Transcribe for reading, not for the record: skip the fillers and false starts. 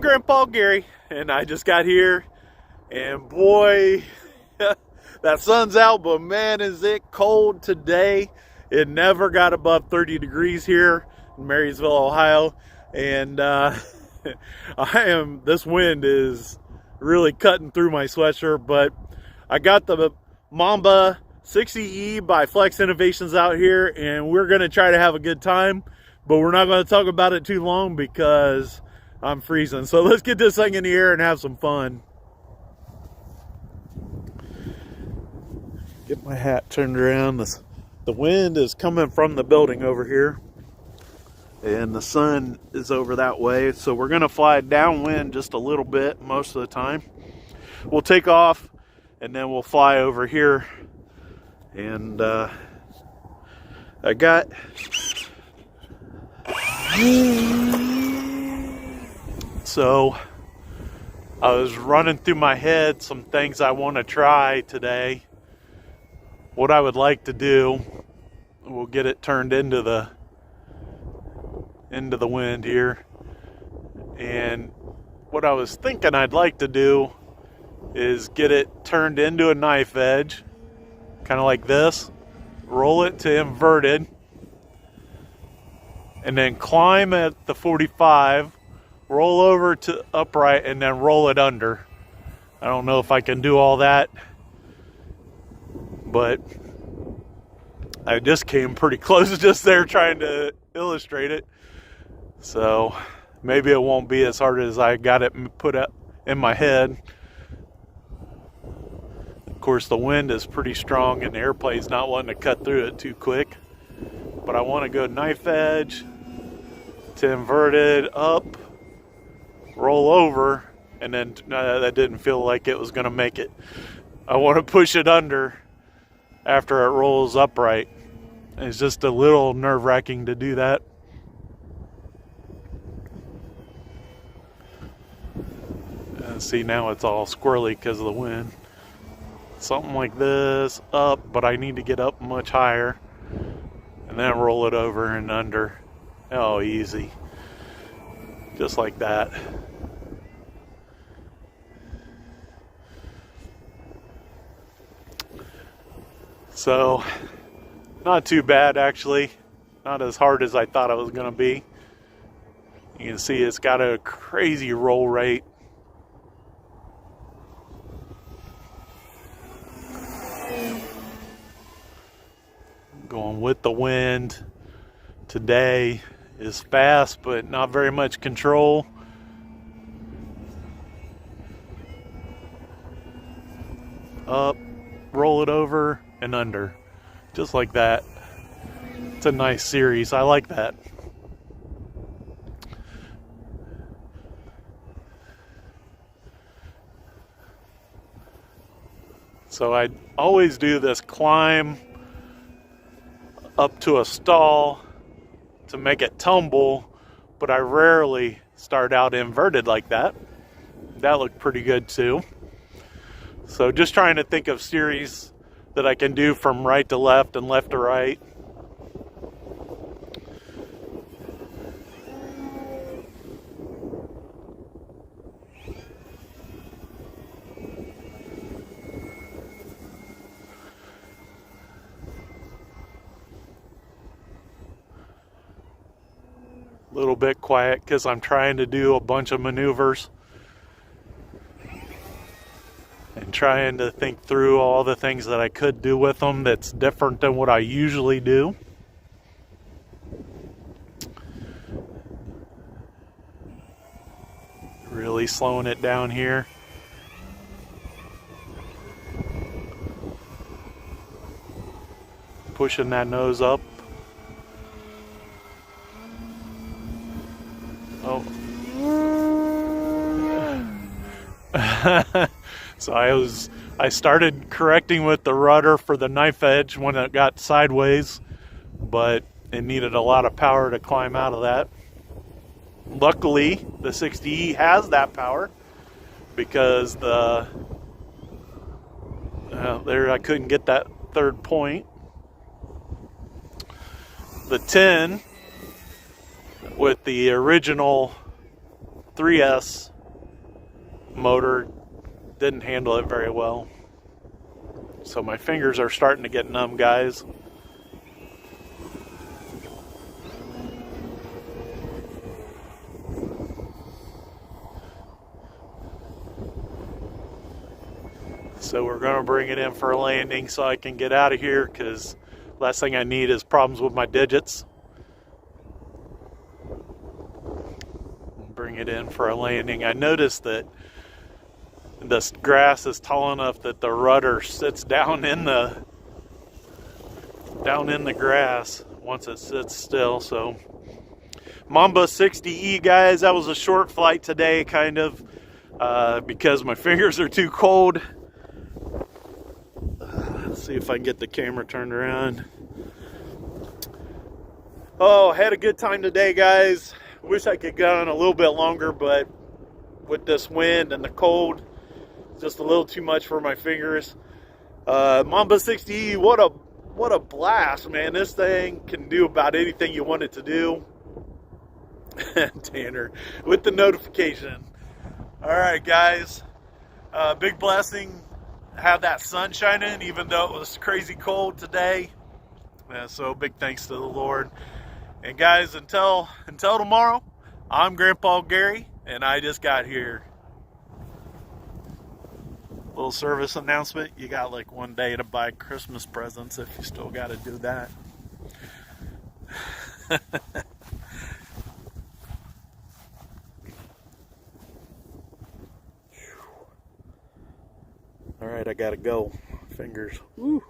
Grandpa Gary, and I just got here, and boy, that sun's out, but man, is it cold today. It never got above 30 degrees here in Marysville, Ohio, and this wind is really cutting through my sweatshirt, but I got the MAMBA 60E by Flex Innovations out here, and we're going to try to have a good time, but we're not going to talk about it too long because I'm freezing. So let's get this thing in the air and have some fun. Get my hat turned around. The wind is coming from the building over here, and the sun is over that way. So we're going to fly downwind just a little bit most of the time. We'll take off, and then we'll fly over here. And I got... So I was running through my head some things I want to try today. What I would like to do, we'll get it turned into the wind here. And what I was thinking I'd like to do is get it turned into a knife edge, kind of like this. Roll it to inverted, and then climb at the 45. Roll over to upright, and then roll it under. I don't know if I can do all that, but I just came pretty close just there trying to illustrate it. So maybe it won't be as hard as I got it put up in my head. Of course, the wind is pretty strong, and the airplane's not wanting to cut through it too quick. But I want to go knife edge to inverted up, roll over, and then that didn't feel like it was going to make it. I want to push it under after it rolls upright. It's just a little nerve-wracking to do that. See, now it's all squirrely because of the wind. Something like this, up, but I need to get up much higher, and then roll it over and under. Oh, easy. Just like that. So, not too bad actually. Not as hard as I thought it was going to be. You can see it's got a crazy roll rate. Going with the wind today is fast, but not very much control. Up, roll it over, and under. Just like that. It's a nice series. I like that. So I always do this climb up to a stall to make it tumble, but I rarely start out inverted like that. That looked pretty good too. So just trying to think of series that I can do from right to left and left to right. A little bit quiet because I'm trying to do a bunch of maneuvers and trying to think through all the things that I could do with them that's different than what I usually do. Really slowing it down here. Pushing that nose up. Oh. So I started correcting with the rudder for the knife edge when it got sideways, but it needed a lot of power to climb out of that. Luckily, the 60E has that power because there I couldn't get that third point. The 10 with the original 3S motor didn't handle it very well. So my fingers are starting to get numb, guys. So we're going to bring it in for a landing so I can get out of here, because last thing I need is problems with my digits. Bring it in for a landing. I noticed that this grass is tall enough that the rudder sits down in the grass once it sits still. So MAMBA 60E, guys, that was a short flight today, kind of, because my fingers are too cold. Let's see if I can get the camera turned around. Oh, had a good time today, guys. Wish I could go on a little bit longer, but with this wind and the cold, just a little too much for my fingers. MAMBA 60E, what a blast, man. This thing can do about anything you want it to do. Tanner with the notification. All right, guys. Big blessing. Have that sun shining, even though it was crazy cold today. So big thanks to the Lord. And guys, until tomorrow, I'm Grandpa Gary, and I just got here. Little service announcement. You got like one day to buy Christmas presents if you still got to do that. All right, I got to go. Fingers. Woo.